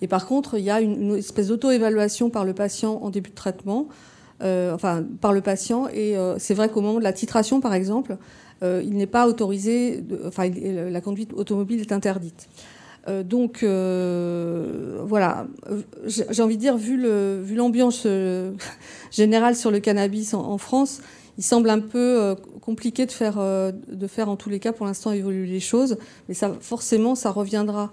et par contre il y a une espèce d'auto-évaluation par le patient en début de traitement, par le patient, et c'est vrai qu'au moment de la titration par exemple, il n'est pas autorisé, la conduite automobile est interdite. Donc voilà, j'ai envie de dire, vu l'ambiance générale sur le cannabis en France, il semble un peu compliqué de faire en tous les cas pour l'instant évoluer les choses, mais forcément ça reviendra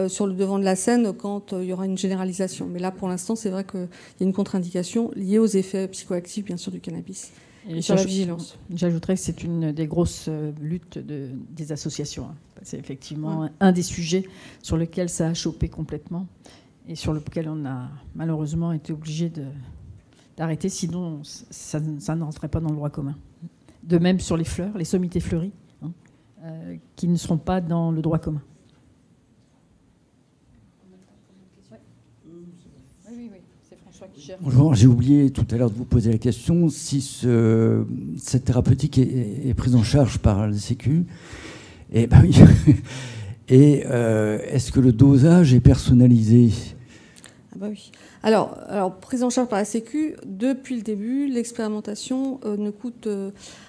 sur le devant de la scène quand il y aura une généralisation. Mais là pour l'instant c'est vrai qu'il y a une contre-indication liée aux effets psychoactifs bien sûr du cannabis. Et sur la vigilance. J'ajouterais que c'est une des grosses luttes des associations. C'est effectivement un des sujets sur lesquels ça a chopé complètement et sur lequel on a malheureusement été obligé d'arrêter, sinon ça n'entrerait pas dans le droit commun. De même sur les fleurs, les sommités fleuries, qui ne seront pas dans le droit commun. Bonjour, j'ai oublié tout à l'heure de vous poser la question si cette thérapeutique est prise en charge par la Sécu. Et, oui. Et est-ce que le dosage est personnalisé ? Oui. Alors, prise en charge par la Sécu, depuis le début, l'expérimentation ne coûte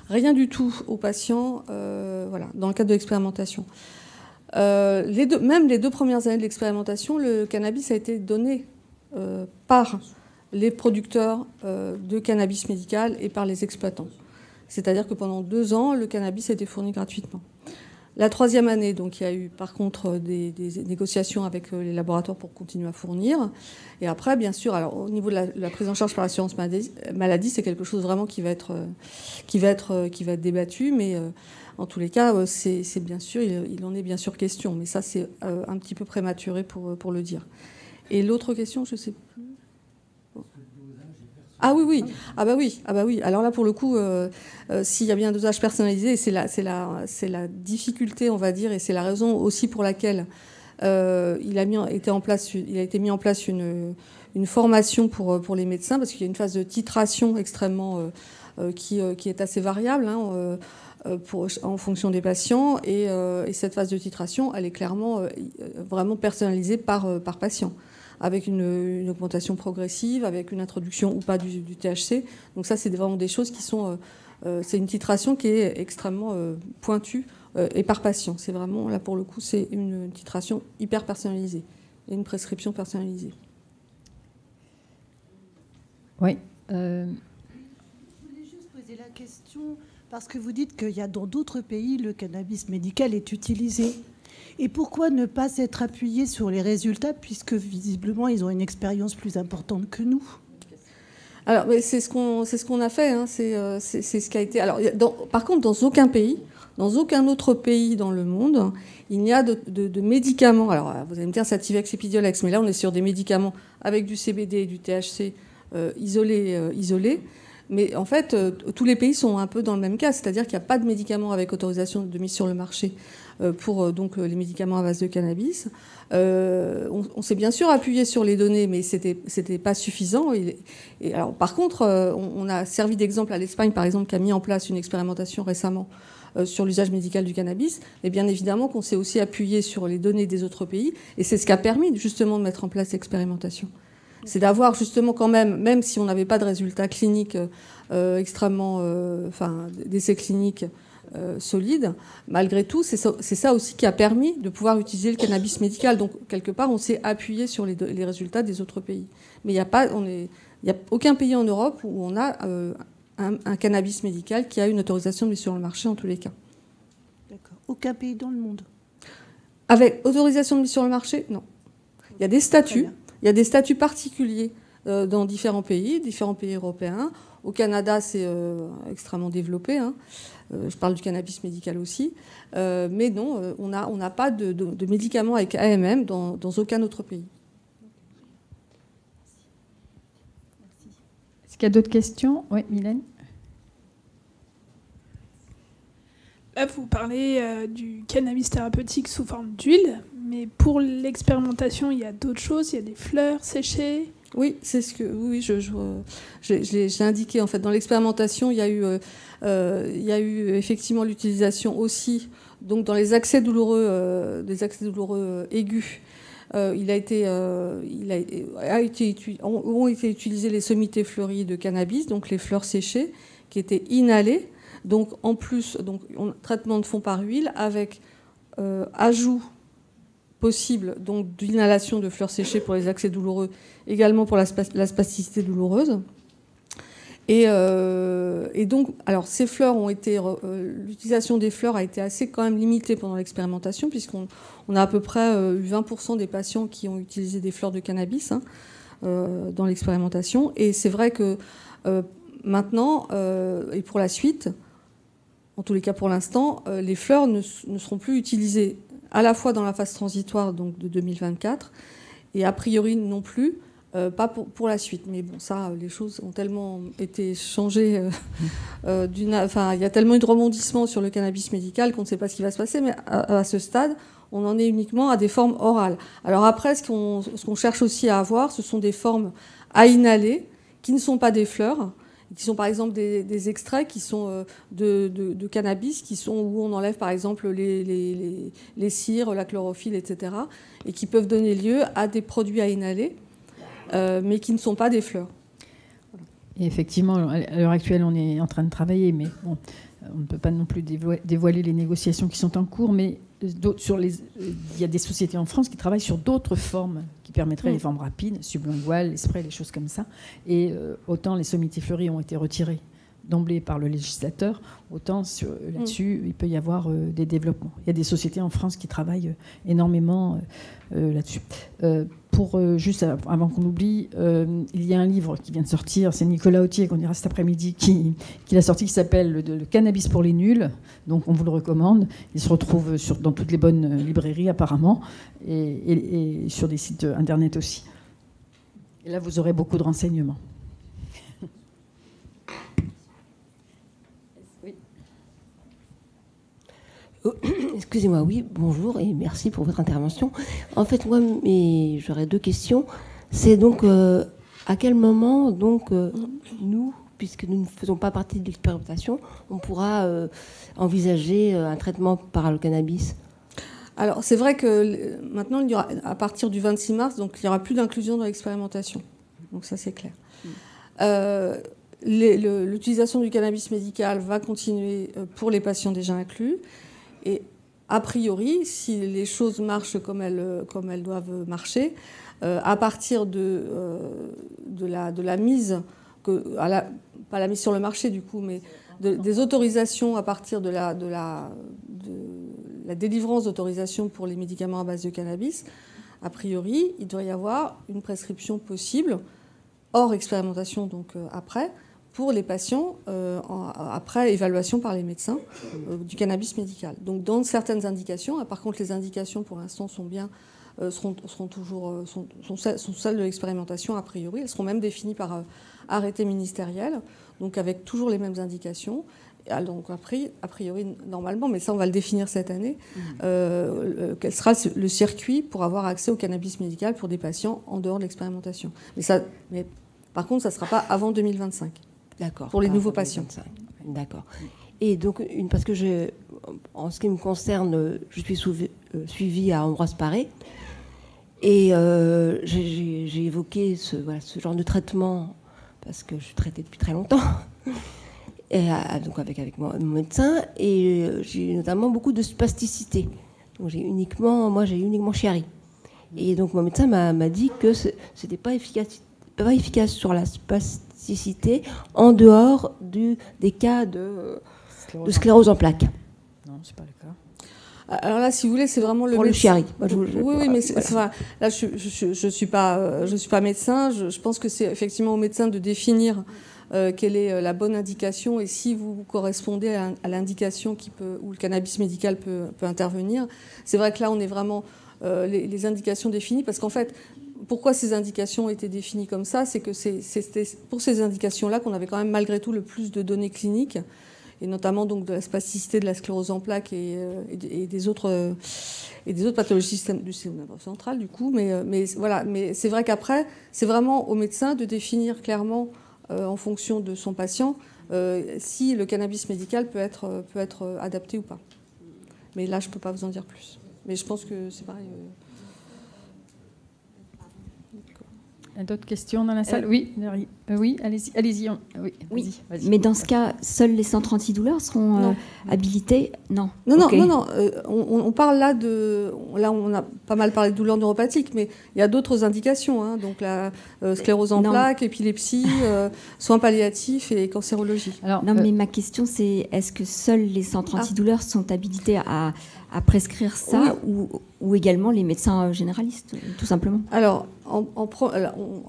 rien du tout aux patients dans le cadre de l'expérimentation. Même les 2 premières années de l'expérimentation, le cannabis a été donné par les producteurs de cannabis médical et par les exploitants. C'est-à-dire que pendant 2 ans, le cannabis a été fourni gratuitement. La 3e année, donc, il y a eu par contre des négociations avec les laboratoires pour continuer à fournir. Et après, bien sûr, alors, au niveau de la prise en charge par l'assurance maladie, c'est quelque chose vraiment qui va être débattu. Mais en tous les cas, c'est bien sûr, il en est bien sûr question. Mais ça, c'est un petit peu prématuré pour le dire. Et l'autre question, je ne sais plus. Ah oui. Ah bah oui. Alors là, pour le coup, s'il y a bien un dosage personnalisé, c'est la difficulté, on va dire, et c'est la raison aussi pour laquelle il a été mis en place une formation pour les médecins, parce qu'il y a une phase de titration extrêmement qui est assez variable en fonction des patients, et cette phase de titration, elle est clairement vraiment personnalisée par patient, avec une augmentation progressive, avec une introduction ou pas du THC. Donc ça, c'est vraiment des choses qui sont... c'est une titration qui est extrêmement pointue et par patient. C'est vraiment, là pour le coup, c'est une titration hyper personnalisée et une prescription personnalisée. Oui. Je voulais juste poser la question, parce que vous dites qu'il y a dans d'autres pays, le cannabis médical est utilisé. Et pourquoi ne pas s'être appuyé sur les résultats, puisque visiblement ils ont une expérience plus importante que nous ? Alors, c'est ce qu'on a fait. C'est ce qui a été. Alors, par contre, dans aucun autre pays dans le monde, il n'y a de médicaments. Alors, vous allez me dire Sativex et Epidiolex, mais là, on est sur des médicaments avec du CBD et du THC isolés. Mais en fait, tous les pays sont un peu dans le même cas, c'est-à-dire qu'il n'y a pas de médicaments avec autorisation de mise sur le marché pour donc les médicaments à base de cannabis. On s'est bien sûr appuyé sur les données, mais c'était pas suffisant. Et alors, par contre, on a servi d'exemple à l'Espagne, par exemple, qui a mis en place une expérimentation récemment sur l'usage médical du cannabis. Et bien évidemment qu'on s'est aussi appuyé sur les données des autres pays, et c'est ce qui a permis justement de mettre en place l'expérimentation. c'est d'avoir justement quand même si on n'avait pas de résultats cliniques extrêmement, d'essais cliniques solides, malgré tout, c'est ça aussi qui a permis de pouvoir utiliser le cannabis médical. Donc, quelque part, on s'est appuyé sur les résultats des autres pays. Mais il n'y a aucun pays en Europe où on a un cannabis médical qui a une autorisation de mise sur le marché en tous les cas. D'accord. Aucun pays dans le monde. Avec autorisation de mise sur le marché, non. Il y a des statuts. Il y a des statuts particuliers dans différents pays européens. Au Canada, c'est extrêmement développé. Je parle du cannabis médical aussi. Mais non, on n'a pas de médicaments avec AMM dans aucun autre pays. Est-ce qu'il y a d'autres questions? Oui, Mylène. Là, vous parlez du cannabis thérapeutique sous forme d'huile, mais pour l'expérimentation, il y a d'autres choses. Il y a des fleurs séchées. Oui, c'est ce que je l'ai indiqué. En fait, dans l'expérimentation, il y a eu effectivement l'utilisation aussi, donc dans les accès douloureux, aigus. Ont été utilisées les sommités fleuries de cannabis, donc les fleurs séchées, qui étaient inhalées. Donc en plus, traitement de fond par huile avec ajout possible donc d'inhalation de fleurs séchées pour les accès douloureux, également pour la spasticité douloureuse. Et donc, alors ces fleurs l'utilisation des fleurs a été assez quand même limitée pendant l'expérimentation, puisqu'on a à peu près eu 20% des patients qui ont utilisé des fleurs de cannabis dans l'expérimentation. Et c'est vrai que maintenant, et pour la suite, en tous les cas pour l'instant, les fleurs ne seront plus utilisées à la fois dans la phase transitoire donc de 2024 et a priori non plus, pas pour la suite. Mais bon, ça, les choses ont tellement été changées. Il y a tellement eu de rebondissements sur le cannabis médical qu'on ne sait pas ce qui va se passer. Mais à ce stade, on en est uniquement à des formes orales. Alors après, ce qu'on cherche aussi à avoir, ce sont des formes à inhaler qui ne sont pas des fleurs, qui sont par exemple des extraits qui sont de cannabis, où on enlève par exemple les cires, la chlorophylle, etc., et qui peuvent donner lieu à des produits à inhaler, mais qui ne sont pas des fleurs. Et effectivement, à l'heure actuelle, on est en train de travailler, mais bon, on ne peut pas non plus dévoiler les négociations qui sont en cours, mais il y a des sociétés en France qui travaillent sur d'autres formes qui permettraient les formes rapides, sublinguales, les sprays, les choses comme ça. Et autant les sommités fleuries ont été retirées d'emblée par le législateur, autant là-dessus, il peut y avoir des développements. Il y a des sociétés en France qui travaillent énormément là-dessus. Juste avant qu'on oublie, il y a un livre qui vient de sortir, c'est Nicolas Autier, qu'on dira cet après-midi, qui l'a sorti, qui s'appelle le Cannabis pour les nuls. Donc on vous le recommande. Il se retrouve dans toutes les bonnes librairies apparemment, et sur des sites internet aussi. Et là, vous aurez beaucoup de renseignements. Excusez-moi, oui, bonjour et merci pour votre intervention. En fait, moi, j'aurais deux questions. C'est donc à quel moment, donc, nous, puisque nous ne faisons pas partie de l'expérimentation, on pourra envisager un traitement par le cannabis ? Alors, c'est vrai que maintenant, il y aura, à partir du 26 mars, donc, il n'y aura plus d'inclusion dans l'expérimentation. Donc ça, c'est clair. L'utilisation du cannabis médical va continuer pour les patients déjà inclus. Et a priori, si les choses marchent comme elles doivent marcher, à partir de la mise, pas la mise sur le marché du coup, mais des autorisations à partir de la délivrance d'autorisation pour les médicaments à base de cannabis, a priori, il doit y avoir une prescription possible, hors expérimentation, donc après, pour les patients, après évaluation par les médecins du cannabis médical. Donc dans certaines indications, par contre les indications pour l'instant sont celles de l'expérimentation a priori, elles seront même définies par arrêté ministériel, donc avec toujours les mêmes indications. Donc a priori normalement, mais ça on va le définir cette année, quel sera le circuit pour avoir accès au cannabis médical pour des patients en dehors de l'expérimentation. Mais par contre, ça ne sera pas avant 2025. D'accord. Pour les nouveaux patients. D'accord. Et donc, parce que en ce qui me concerne, je suis suivie à Ambroise Paré. Et j'ai évoqué ce genre de traitement parce que je suis traitée depuis très longtemps, et, donc avec mon médecin, et j'ai notamment beaucoup de spasticité. Donc j'ai uniquement chiari. Et donc mon médecin m'a dit que c'était pas efficace sur la spasticité en dehors des cas de sclérose en plaques. Non, c'est pas le cas. Alors là, si vous voulez, c'est vraiment pour le chiari. Oui, mais voilà. Là, je suis pas médecin. Je pense que c'est effectivement au médecin de définir quelle est la bonne indication, et si vous correspondez à l'indication où le cannabis médical peut intervenir. C'est vrai que là, on est vraiment les indications définies, parce qu'en fait, pourquoi ces indications étaient définies comme ça, c'est que c'était pour ces indications-là qu'on avait quand même malgré tout le plus de données cliniques, et notamment donc de la spasticité, de la sclérose en plaques et des autres pathologies du système nerveux central, du coup. Mais voilà. Mais c'est vrai qu'après, c'est vraiment au médecin de définir clairement, en fonction de son patient, si le cannabis médical peut être adapté ou pas. Mais là, je ne peux pas vous en dire plus. Mais je pense que c'est pareil. D'autres questions dans la salle? Oui, oui, allez-y. Oui. Vas-y. Mais dans ce cas, seuls les centres antidouleurs seront habilités? Non. Non. On parle là on a pas mal parlé de douleurs neuropathiques, mais il y a d'autres indications. Hein, donc la sclérose en plaques, épilepsie, soins palliatifs et cancérologie. Mais ma question, c'est est-ce que seuls les centres antidouleurs sont habilités à prescrire ça, ou également les médecins généralistes, tout simplement? Alors,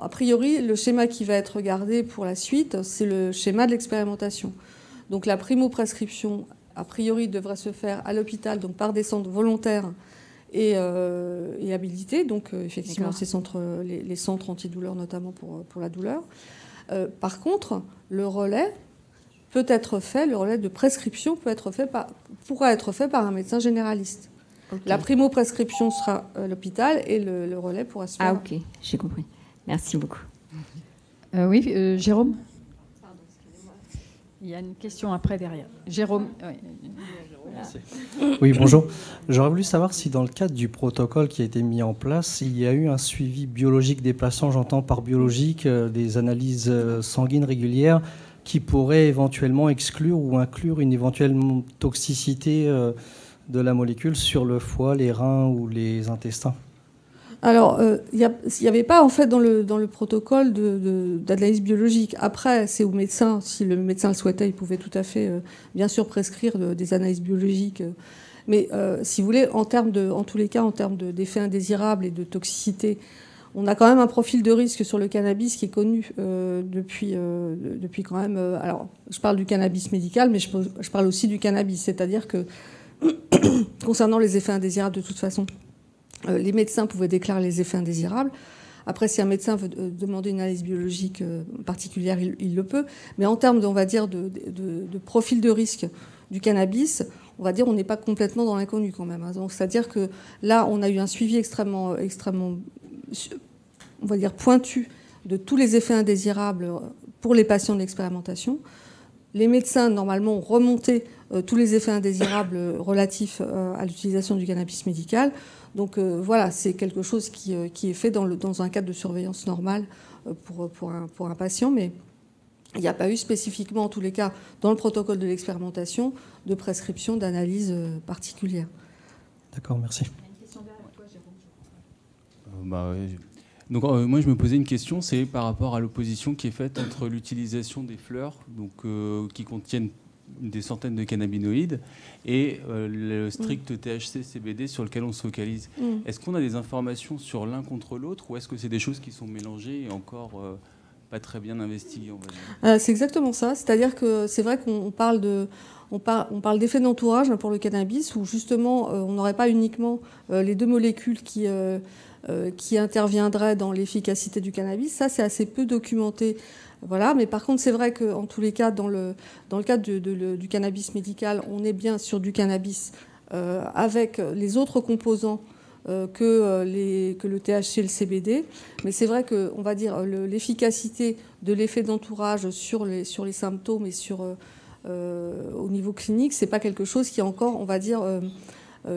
a priori, le schéma qui va être regardé pour la suite, c'est le schéma de l'expérimentation. Donc la primo-prescription, a priori, devrait se faire à l'hôpital, donc par des centres volontaires et habilités. Donc effectivement, ces centres, les centres antidouleurs, notamment pour la douleur. Par contre, le relais de prescription pourra être fait par un médecin généraliste. Okay. La primo-prescription sera à l'hôpital et le relais pourra se faire. Ah, ok, j'ai compris. Merci beaucoup. Oui, Jérôme. Pardon, excusez-moi. Il y a une question après derrière. Jérôme. Oui, bonjour. J'aurais voulu savoir si dans le cadre du protocole qui a été mis en place, il y a eu un suivi biologique des patients, j'entends par biologique, des analyses sanguines régulières qui pourraient éventuellement exclure ou inclure une éventuelle toxicité de la molécule sur le foie, les reins ou les intestins. Alors, il n'y avait pas, en fait, dans le protocole d'analyse biologique. Après, c'est au médecin. Si le médecin le souhaitait, il pouvait tout à fait, bien sûr, prescrire des analyses biologiques. Mais si vous voulez, en tous les cas, en termes d'effets indésirables et de toxicité, on a quand même un profil de risque sur le cannabis qui est connu depuis quand même... alors, je parle du cannabis médical, mais je parle aussi du cannabis. C'est-à-dire que, concernant les effets indésirables, de toute façon, les médecins pouvaient déclarer les effets indésirables. Après, si un médecin veut demander une analyse biologique particulière, il le peut. Mais en termes, on va dire, de profil de risque du cannabis, on va dire, on n'est pas complètement dans l'inconnu quand même. Donc, c'est-à-dire que là, on a eu un suivi extrêmement, on va dire, pointu de tous les effets indésirables pour les patients de l'expérimentation. Les médecins, normalement, ont remonté tous les effets indésirables relatifs à l'utilisation du cannabis médical. Donc voilà, c'est quelque chose qui est fait dans un cadre de surveillance normale pour un patient, mais il n'y a pas eu spécifiquement, en tous les cas, dans le protocole de l'expérimentation, de prescription d'analyse particulière. D'accord, merci. Donc moi je me posais une question, c'est par rapport à l'opposition qui est faite entre l'utilisation des fleurs, donc qui contiennent des centaines de cannabinoïdes, et le strict THC CBD sur lequel on se focalise. Est-ce qu'on a des informations sur l'un contre l'autre, ou est-ce que c'est des choses qui sont mélangées et encore pas très bien investiguées, on va dire? C'est exactement ça. C'est-à-dire que c'est vrai qu'on parle d'effets d'entourage pour le cannabis, où justement on n'aurait pas uniquement les deux molécules qui interviendraient dans l'efficacité du cannabis. Ça, c'est assez peu documenté. Voilà. Mais par contre, c'est vrai qu'en tous les cas, dans le cadre du cannabis médical, on est bien sur du cannabis avec les autres composants que le THC et le CBD. Mais c'est vrai que, on va dire, l'efficacité de l'effet d'entourage sur les symptômes et au niveau clinique, c'est pas quelque chose qui est encore, on va dire,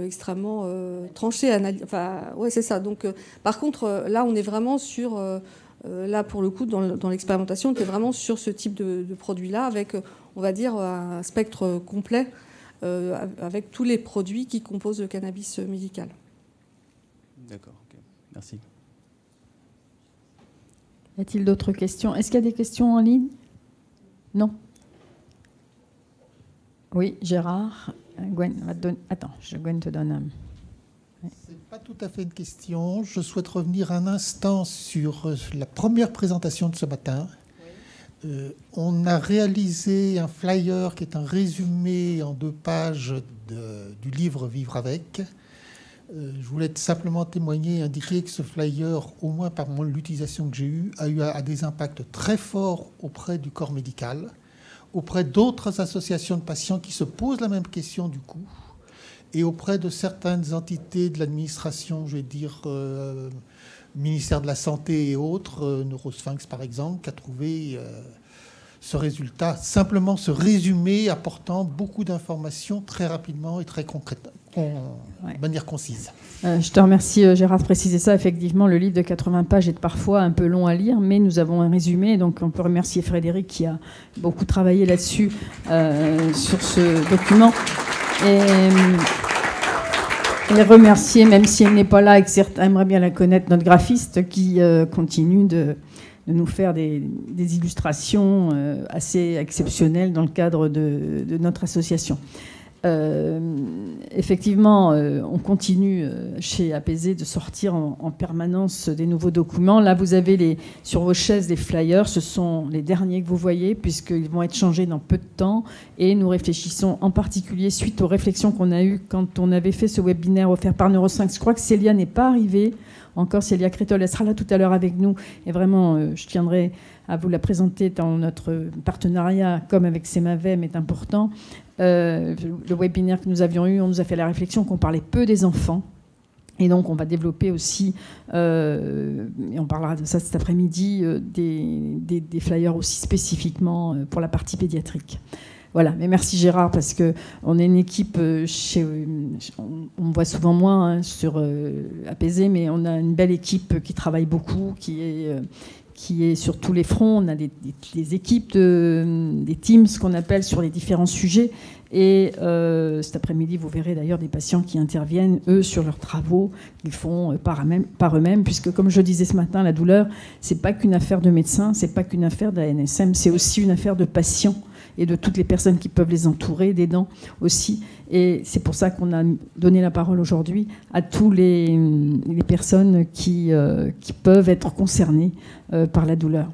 extrêmement tranché. Enfin, ouais, c'est ça. Donc, par contre, là, on est vraiment sur... là, pour le coup, dans l'expérimentation, on était vraiment sur ce type de produit-là, avec, on va dire, un spectre complet, avec tous les produits qui composent le cannabis médical. D'accord, ok. Merci. Y a-t-il d'autres questions? Est-ce qu'il y a des questions en ligne? Non? Oui, Gérard. Gwen, attends, Gwen te donne. C'est pas tout à fait une question. Je souhaite revenir un instant sur la première présentation de ce matin. On a réalisé un flyer qui est un résumé en 2 pages du livre Vivre avec. Je voulais simplement témoigner et indiquer que ce flyer, au moins par l'utilisation que j'ai eue, a des impacts très forts auprès du corps médical, auprès d'autres associations de patients qui se posent la même question du coup, et auprès de certaines entités de l'administration, je vais dire ministère de la Santé et autres, Neurosphinx par exemple, qui a trouvé ce résultat, simplement ce résumé apportant beaucoup d'informations très rapidement et très concrètement, de manière concise. Je te remercie Gérard de préciser ça. Effectivement, le livre de 80 pages est parfois un peu long à lire, mais nous avons un résumé, donc on peut remercier Frédéric qui a beaucoup travaillé là-dessus, sur ce document. Et remercier, même si elle n'est pas là et que certains aimeraient bien la connaître, notre graphiste qui continue de nous faire des illustrations assez exceptionnelles dans le cadre de notre association. Effectivement, on continue chez APZ de sortir en permanence des nouveaux documents. Là, vous avez sur vos chaises des flyers. Ce sont les derniers que vous voyez, puisqu'ils vont être changés dans peu de temps. Et nous réfléchissons en particulier, suite aux réflexions qu'on a eues quand on avait fait ce webinaire offert par Neurosphinx. Je crois que Célia n'est pas arrivée encore. Célia Crétol, elle sera là tout à l'heure avec nous. Et vraiment, je tiendrai à vous la présenter dans notre partenariat, comme avec Semavem, est important. Le webinaire que nous avions eu, on nous a fait la réflexion qu'on parlait peu des enfants. Et donc, on va développer aussi, et on parlera de ça cet après-midi, des flyers aussi spécifiquement pour la partie pédiatrique. Voilà, mais merci Gérard, parce qu'on est une équipe, on me voit souvent moins sur APZ, mais on a une belle équipe qui travaille beaucoup, qui est sur tous les fronts. On a des équipes, des teams, ce qu'on appelle, sur les différents sujets. Et cet après-midi, vous verrez d'ailleurs des patients qui interviennent, eux, sur leurs travaux qu'ils font par eux-mêmes, puisque, comme je disais ce matin, la douleur, c'est pas qu'une affaire de médecins, c'est pas qu'une affaire de la NSM, c'est aussi une affaire de patients et de toutes les personnes qui peuvent les entourer, d'aidants aussi. Et c'est pour ça qu'on a donné la parole aujourd'hui à tous les personnes qui peuvent être concernées par la douleur.